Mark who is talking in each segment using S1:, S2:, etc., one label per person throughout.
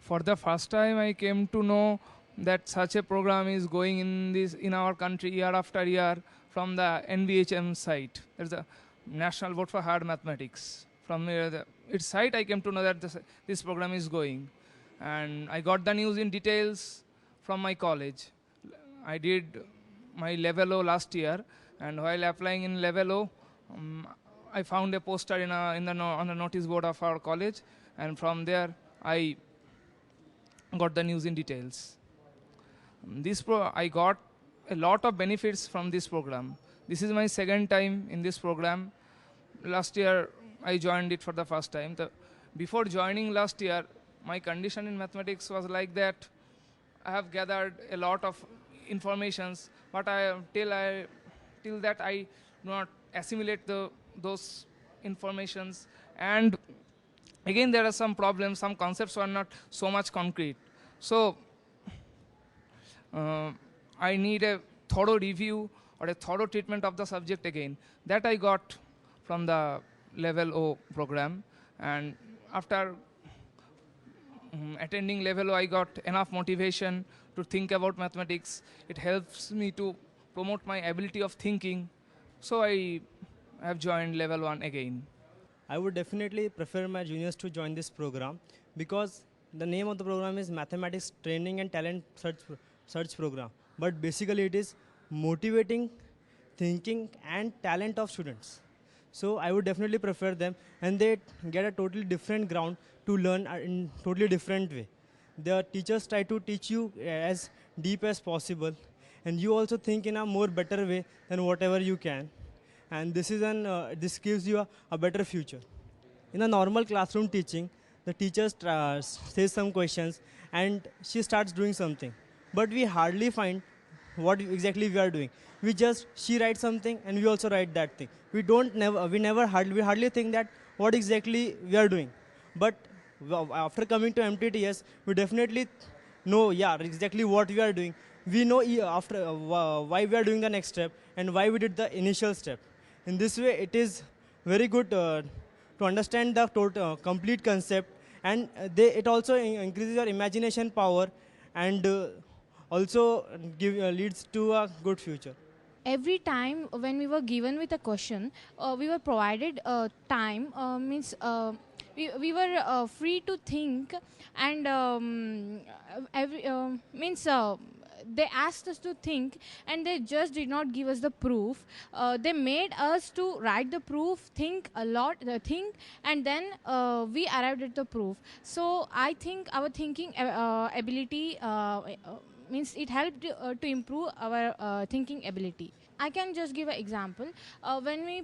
S1: For the first time, I came to know that such a program is going in our country year after year from the NBHM site. There's a National Board for Hard Mathematics. From its site, I came to know that this program is going, and I got the news in details from my college. I did my level O last year, and while applying in level O, I found a poster on the notice board of our college, and from there I got the news in details. I got a lot of benefits from this program. This is my second time in this program. Last year I joined it for the first time. Before joining last year, my condition in mathematics was like that. I have gathered a lot of informations, but till that I do not assimilate those informations. And again, there are some problems. Some concepts are not so much concrete. So I need a thorough review or a thorough treatment of the subject again. That I got from the level O program. And after attending level O, I got enough motivation to think about mathematics. It helps me to promote my ability of thinking. So I have joined level 1 again.
S2: I would definitely prefer my juniors to join this program because the name of the program is Mathematics Training and Talent Search Program. But basically it is motivating thinking and talent of students. So I would definitely prefer them, and they get a totally different ground to learn in totally different way. The teachers try to teach you as deep as possible, and you also think in a more better way than whatever you can. And this gives you a better future. In a normal classroom teaching, the teacher says some questions and she starts doing something. But we hardly find what exactly we are doing. She writes something and we also write that thing. We hardly think that what exactly we are doing. But after coming to MTTS, we definitely know, exactly what we are doing. We know why we are doing the next step and why we did the initial step. In this way, it is very good to understand the complete concept, and it also increases your imagination power and also leads to a good future.
S3: Every time when we were given with a question, we were provided time, we were free to think, and they asked us to think, and they just did not give us the proof. They made us to write the proof, think a lot, and then we arrived at the proof. So I think our thinking ability means it helped to improve our thinking ability. I can just give an example. When we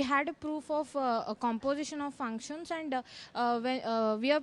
S3: had a proof of a composition of functions, and when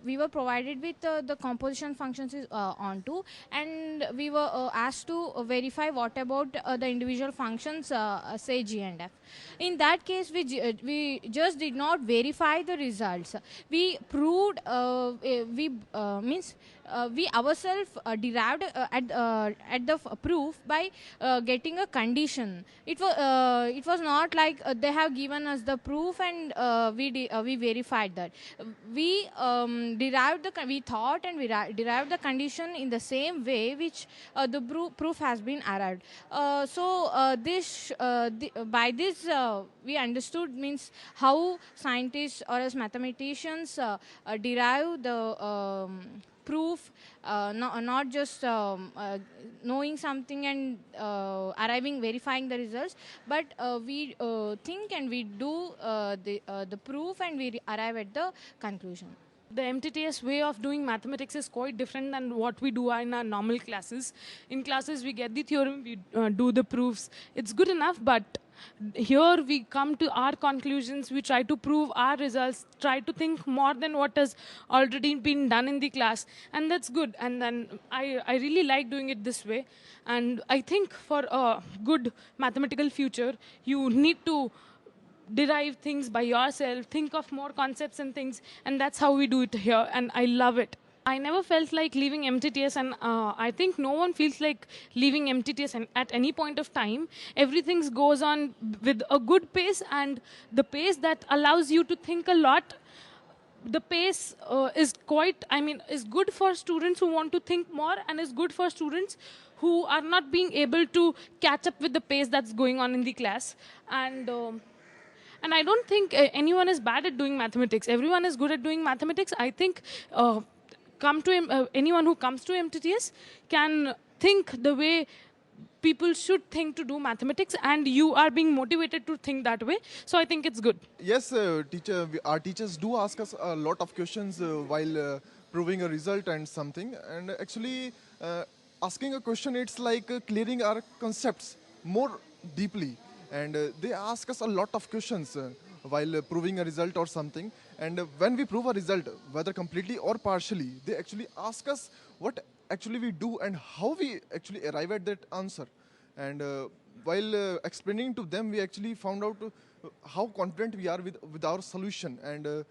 S3: we were provided with the composition functions onto, and we were asked to verify what about the individual functions, say G and F. In that case, we just did not verify the results. We proved we ourselves derived at the proof by getting a condition. It was not like they have given us the proof and we verified that. We thought and we derived the condition in the same way which the proof has been arrived. By this we understood means how scientists or as mathematicians derive the proof, not just knowing something and verifying the results, but we think and we do the proof and we arrive at the conclusion.
S4: The MTTS way of doing mathematics is quite different than what we do in our normal classes. In classes, we get the theorem, we do the proofs. It's good enough, but here we come to our conclusions, we try to prove our results, try to think more than what has already been done in the class, and that's good. And then I really like doing it this way. And I think for a good mathematical future, you need to derive things by yourself, think of more concepts and things, and that's how we do it here, and I love it. I never felt like leaving MTTS, and I think no one feels like leaving MTTS at any point of time. Everything goes on with a good pace, and the pace that allows you to think a lot the pace is quite, is good for students who want to think more, and is good for students who are not being able to catch up with the pace that's going on in the class. And I don't think anyone is bad at doing mathematics. Everyone is good at doing mathematics. I think anyone who comes to MTTS can think the way people should think to do mathematics, and you are being motivated to think that way. So I think it's good.
S5: Yes, our teachers do ask us a lot of questions while proving a result and something. And actually, asking a question, it's like clearing our concepts more deeply. And they ask us a lot of questions while proving a result or something. And when we prove a result, whether completely or partially, they actually ask us what actually we do and how we actually arrive at that answer. And while explaining to them, we actually found out how confident we are with our solution. And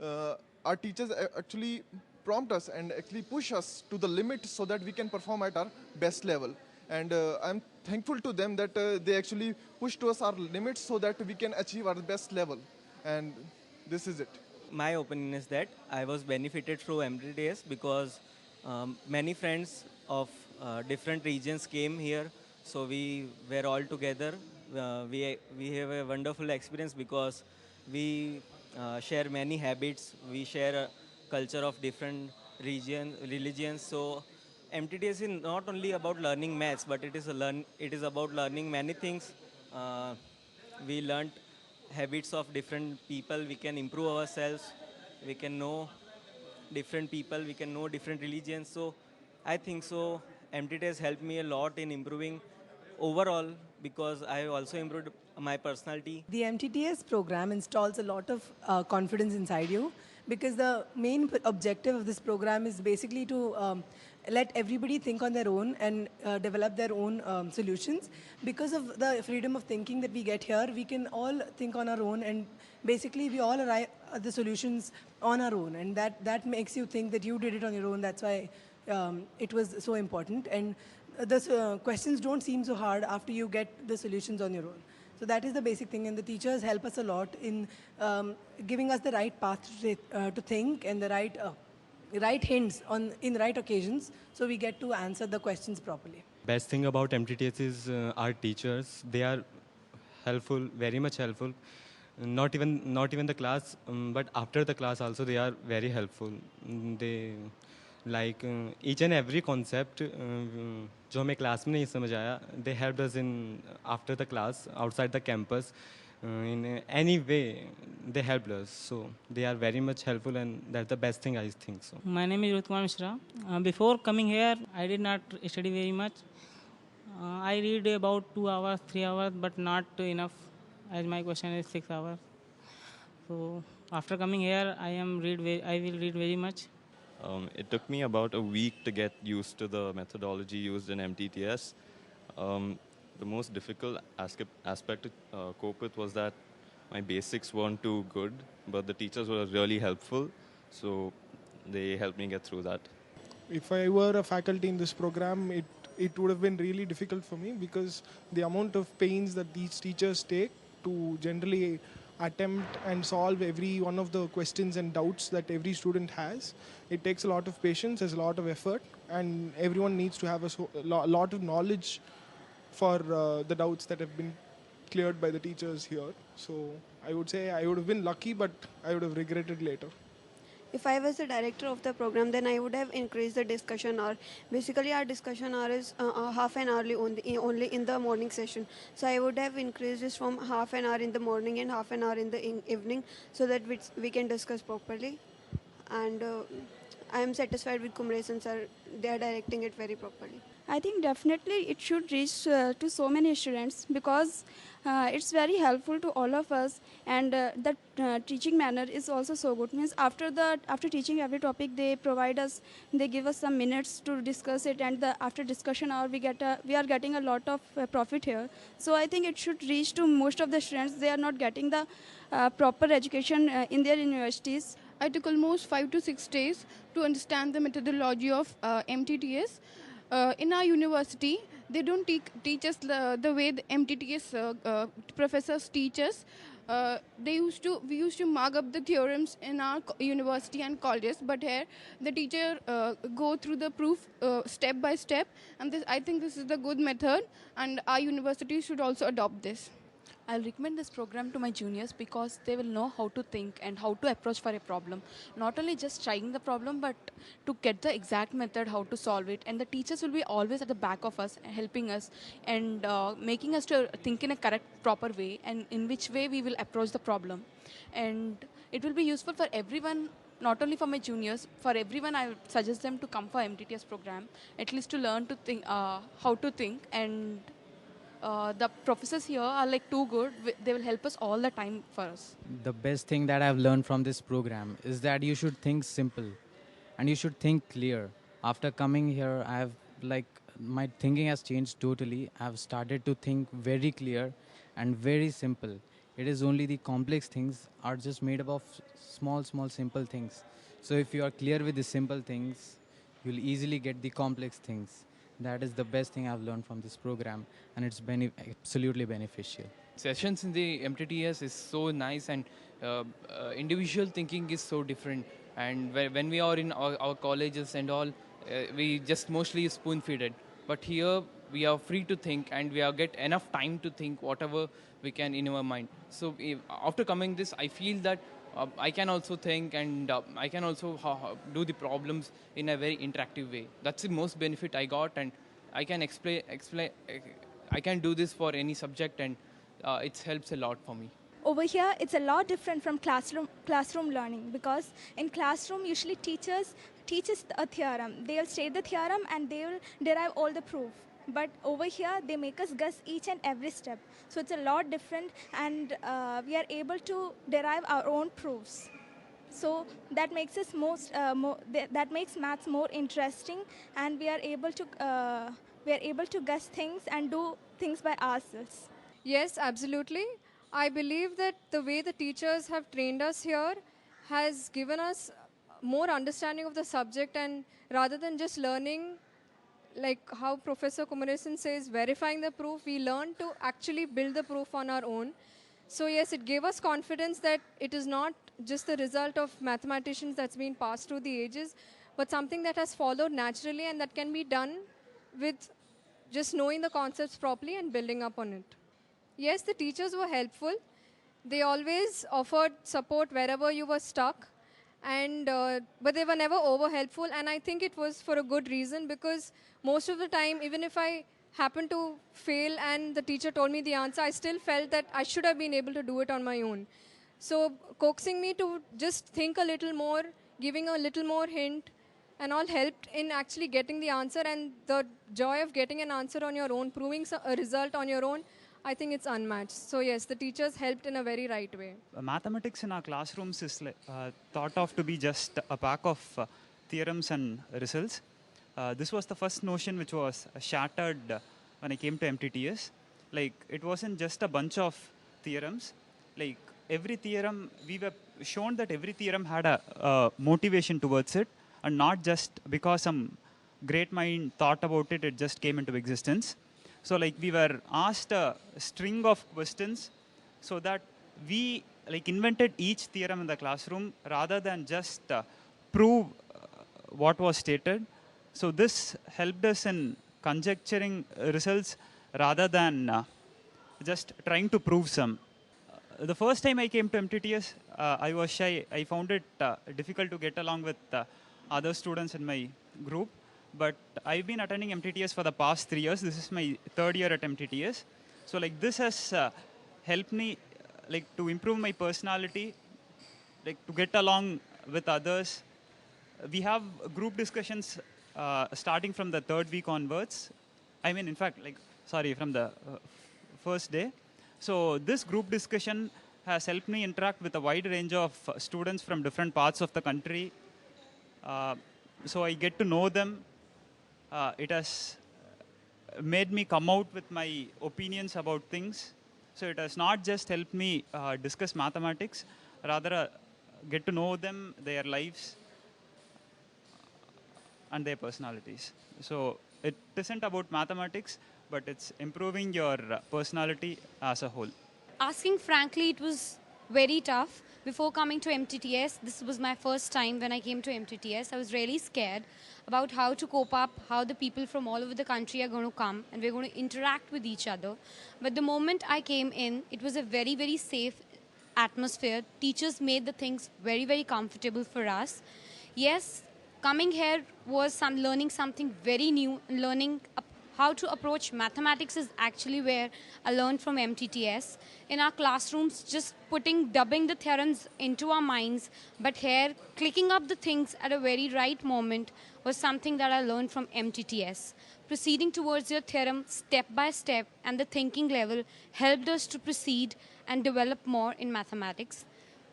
S5: our teachers actually prompt us and actually push us to the limit so that we can perform at our best level. And I'm thankful to them that they actually push to us our limits so that we can achieve our best level. And this is it.
S6: My opinion is that I was benefited through MTTS because many friends of different regions came here, so we were all together. We have a wonderful experience because we share many habits. We share a culture of different religions. So MTTS is not only about learning maths, but it is about learning many things. We learned habits of different people. We can improve ourselves. We can know different people. We can know different religions. So I think so. MTTS helped me a lot in improving overall because I also improved my personality.
S7: The MTTS program installs a lot of confidence inside you because the main objective of this program is basically to let everybody think on their own and develop their own solutions. Because of the freedom of thinking that we get here, we can all think on our own, and basically we all arrive at the solutions on our own, and that makes you think that you did it on your own. That's why it was so important. And the questions don't seem so hard after you get the solutions on your own. So that is the basic thing, and the teachers help us a lot in giving us the right path to think and the right hints in right occasions, so we get to answer the questions properly.
S8: Best thing about MTTS is our teachers. They are helpful, very much helpful. Not even the class, but after the class also they are very helpful. They like each and every concept जो हमें class में नहीं समझ आया, they helped us in after the class, outside the campus. In any way, they helped us. So they are very much helpful, and that's the best thing I think so.
S9: My name is Ruth Kumar Mishra. Before coming here, I did not study very much. I read about 2 hours, 3 hours, but not enough, as my question is 6 hours. So after coming here, I will read very much.
S10: It took me about a week to get used to the methodology used in MTTS. The most difficult aspect to cope with was that my basics weren't too good, but the teachers were really helpful, so they helped me get through that.
S11: If I were a faculty in this program, it would have been really difficult for me because the amount of pains that these teachers take to generally attempt and solve every one of the questions and doubts that every student has. It takes a lot of patience, there's a lot of effort, and everyone needs to have a lot of knowledge for the doubts that have been cleared by the teachers here. So I would say I would have been lucky, but I would have regretted later.
S12: If I was the director of the program, then I would have increased the discussion hour. Basically, our discussion hour is half an hour only in the morning session. So I would have increased this from half an hour in the morning and half an hour in the evening, so that we can discuss properly. And I am satisfied with Kumresan sir. They are directing it very properly.
S13: I think definitely it should reach to so many students because it's very helpful to all of us, and the teaching manner is also so good. Means after teaching every topic, they give us some minutes to discuss it, and after discussion hour we are getting a lot of profit here. So I think it should reach to most of the students. They are not getting the proper education in their universities.
S14: I took almost 5 to 6 days to understand the methodology of MTTS. In our university, they don't teach us the way the MTTS professors teach us. we used to mug up the theorems in our university and colleges, but here the teacher go through the proof step by step, and I think this is the good method, and our university should also adopt this.
S15: I'll recommend this program to my juniors because they will know how to think and how to approach for a problem. Not only just trying the problem, but to get the exact method how to solve it. And the teachers will be always at the back of us, helping us and making us to think in a correct, proper way and in which way we will approach the problem. And it will be useful for everyone, not only for my juniors, for everyone. I would suggest them to come for MTTS program, at least to learn to think how to think. And the professors here are like too good. They will help us all the time for us.
S16: The best thing that I've learned from this program is that you should think simple and you should think clear. After coming here, my thinking has changed totally. I've started to think very clear and very simple. It is only the complex things are just made up of small, simple things. So if you are clear with the simple things, you'll easily get the complex things. That is the best thing I've learned from this program, and it's absolutely beneficial.
S17: Sessions in the MTTS is so nice, and individual thinking is so different. And when we are in our colleges and all, we just mostly spoon-feeded. But here we are free to think, and we are get enough time to think whatever we can in our mind. So after coming this, I feel that I can also think, and I can also do the problems in a very interactive way. That's the most benefit I got, and I can explain. I can do this for any subject, and it helps a lot for me.
S18: Over here, it's a lot different from classroom learning, because in classroom, usually teachers teaches a theorem. They will state the theorem and they will derive all the proof. But over here, they make us guess each and every step. So it's a lot different, and we are able to derive our own proofs. So that makes us that makes maths more interesting, and we are able to guess things and do things by ourselves.
S19: Yes, absolutely. I believe that the way the teachers have trained us here has given us more understanding of the subject, and rather than just learning, like how Professor Kumaresan says, verifying the proof, we learn to actually build the proof on our own. So yes, it gave us confidence that it is not just the result of mathematicians that's been passed through the ages, but something that has followed naturally and that can be done with just knowing the concepts properly and building up on it. Yes, the teachers were helpful. They always offered support wherever you were stuck, and but they were never over helpful, and I think it was for a good reason, because most of the time, even if I happened to fail and the teacher told me the answer, I still felt that I should have been able to do it on my own. So coaxing me to just think a little more, giving a little more hint, and all helped in actually getting the answer, and the joy of getting an answer on your own, proving a result on your own, I think it's unmatched. So yes, the teachers helped in a very right way.
S20: Mathematics in our classrooms is thought of to be just a pack of theorems and results. This was the first notion which was shattered when I came to MTTS. Like, it wasn't just a bunch of theorems. Like, every theorem, we were shown that every theorem had a motivation towards it, and not just because some great mind thought about it, it just came into existence. So like, we were asked a string of questions so that we invented each theorem in the classroom rather than just prove what was stated. So this helped us in conjecturing results rather than just trying to prove some. The first time I came to MTTS, I was shy. I found it difficult to get along with other students in my group. But I've been attending MTTS for the past 3 years. This is my third year at MTTS. So like, this has helped me to improve my personality, to get along with others. We have group discussions starting from the third week onwards. I mean, in fact, from the first day. So this group discussion has helped me interact with a wide range of students from different parts of the country. So I get to know them. It has made me come out with my opinions about things. So it has not just helped me discuss mathematics, rather get to know them, their lives, and their personalities. So it isn't about mathematics, but it's improving your personality as a whole.
S21: asking frankly, it was very tough. Before coming to MTTS, this was my first time when I came to MTTS. I was really scared about how to cope up, how the people from all over the country are going to come and we're going to interact with each other. But the moment I came in, it was a very, very safe atmosphere. Teachers made the things very, very comfortable for us. Yes, coming here was learning something very new, and learning how to approach mathematics is actually where I learned from MTTS. In our classrooms, just dubbing the theorems into our minds, but here, clicking up the things at a very right moment was something that I learned from MTTS. Proceeding towards your theorem step by step and the thinking level helped us to proceed and develop more in mathematics.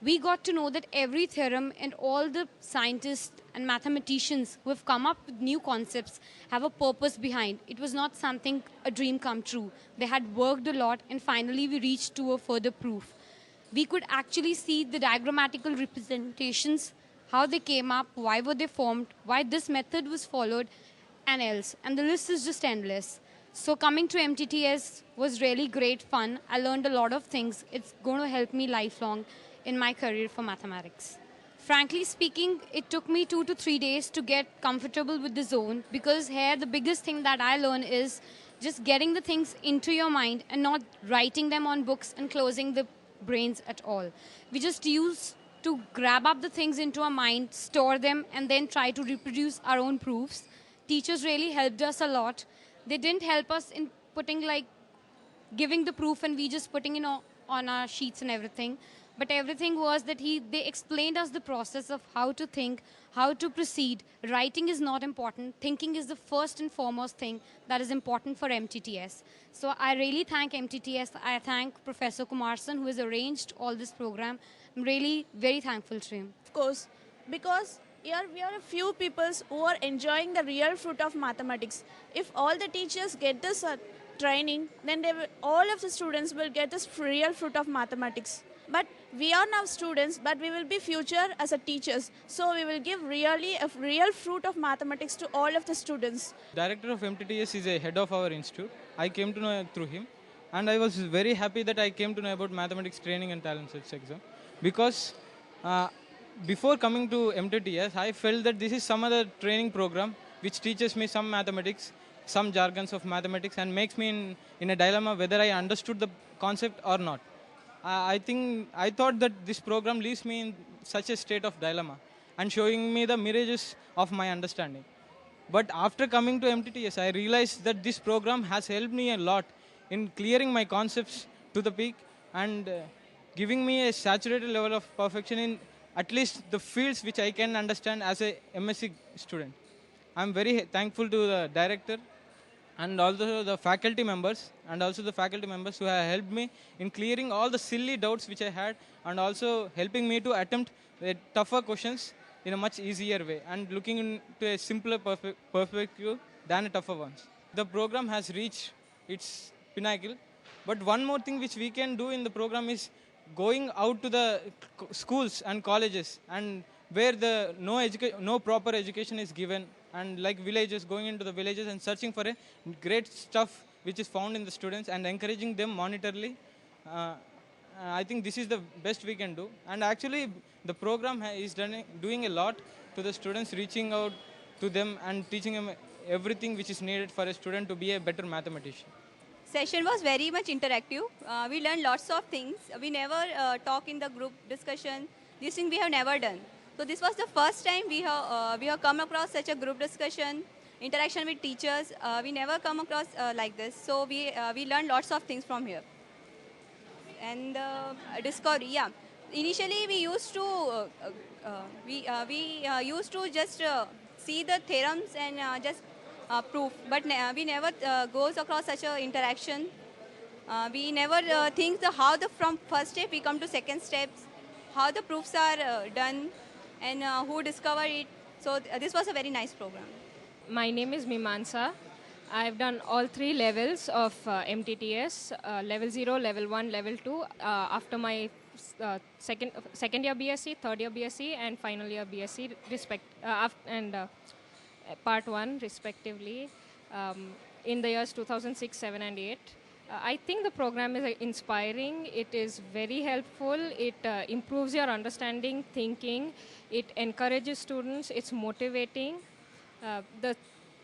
S21: We got to know that every theorem and all the scientists and mathematicians who have come up with new concepts have a purpose behind. It was not something, a dream come true. They had worked a lot and finally we reached to a further proof. We could actually see the diagrammatical representations, how they came up, why were they formed, why this method was followed, and else. And the list is just endless. So coming to MTTS was really great fun. I learned a lot of things. It's going to help me lifelong in my career for mathematics. Frankly speaking, it took me 2 to 3 days to get comfortable with the zone, because here the biggest thing that I learn is just getting the things into your mind and not writing them on books and closing the brains at all. We just used to grab up the things into our mind, store them, and then try to reproduce our own proofs. Teachers really helped us a lot. They didn't help us in giving the proof and we just putting it on our sheets and everything. But everything was that they explained us the process of how to think, how to proceed. Writing is not important. Thinking is the first and foremost thing that is important for MTTS. So I really thank MTTS. I thank Professor Kumarsan, who has arranged all this program. I'm really very thankful to him.
S22: Of course, because here we are a few people who are enjoying the real fruit of mathematics. If all the teachers get this training, then all of the students will get this real fruit of mathematics. But we are now students, but we will be future as a teachers. So we will give really a real fruit of mathematics to all of the students.
S23: Director of MTTS is a head of our institute. I came to know through him. And I was very happy that I came to know about mathematics training and talent search exam. Because before coming to MTTS, I felt that this is some other training program which teaches me some mathematics, some jargons of mathematics, and makes me in a dilemma whether I understood the concept or not. I thought that this program leaves me in such a state of dilemma and showing me the mirages of my understanding. But after coming to MTTS, I realized that this program has helped me a lot in clearing my concepts to the peak and giving me a saturated level of perfection in at least the fields which I can understand as a MSc student. I'm very thankful to the director and also the faculty members who have helped me in clearing all the silly doubts which I had and also helping me to attempt the tougher questions in a much easier way and looking into a simpler perspective than a tougher ones. The program has reached its pinnacle, but one more thing which we can do in the program is going out to the schools and colleges and where no proper education is given, and like villages, going into the villages and searching for a great stuff which is found in the students and encouraging them monetarily. I think this is the best we can do. And actually the program is doing a lot to the students, reaching out to them and teaching them everything which is needed for a student to be a better mathematician.
S24: Session was very much interactive. We learned lots of things. We never talk in the group discussion. This thing we have never done. So this was the first time we have come across such a group discussion, interaction with teachers. We never come across like this. So we learned lots of things from here. And discovery, yeah. Initially we used to used to just see the theorems and just proof, but we never goes across such a interaction. We never think from first step we come to second steps, how the proofs are done, and who discovered it. So this was a very nice program.
S25: My name is Mimansa. I've done all 3 levels of MTTS, level 0, level 1, level 2, after my second year BSc, third year BSc, and final year BSc, part 1 respectively, in the years 2006, 7 and 8. I think the program is inspiring. It is very helpful. It improves your understanding, thinking. It encourages students. It's motivating.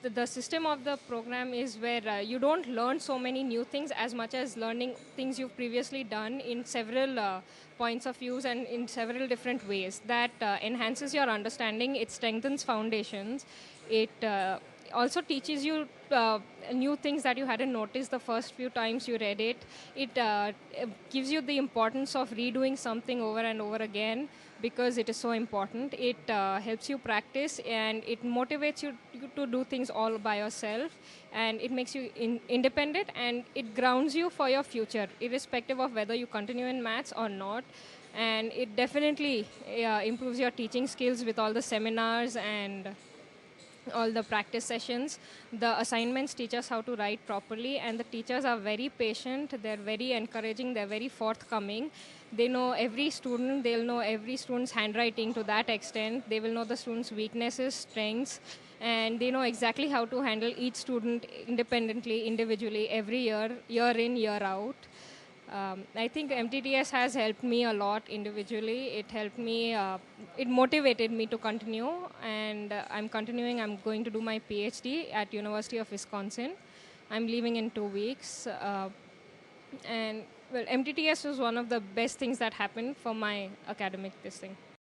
S25: The system of the program is where you don't learn so many new things as much as learning things you've previously done in several points of views and in several different ways. That enhances your understanding. It strengthens foundations. It also teaches you new things that you hadn't noticed the first few times you read it. It gives you the importance of redoing something over and over again because it is so important. It helps you practice and it motivates you to do things all by yourself, and it makes you independent, and it grounds you for your future irrespective of whether you continue in maths or not. And it definitely improves your teaching skills with all the seminars and all the practice sessions. The assignments teach us how to write properly, and the teachers are very patient. They're very encouraging. They're very forthcoming. They know every student. They'll know every student's handwriting to that extent. They will know the student's weaknesses, strengths, and they know exactly how to handle each student independently, individually, every year, year in, year out. I think MTTS has helped me a lot individually. It helped me, it motivated me to continue, and I'm continuing. I'm going to do my PhD at University of Wisconsin. I'm leaving in 2 weeks. And well, MTTS was one of the best things that happened for my academic this thing.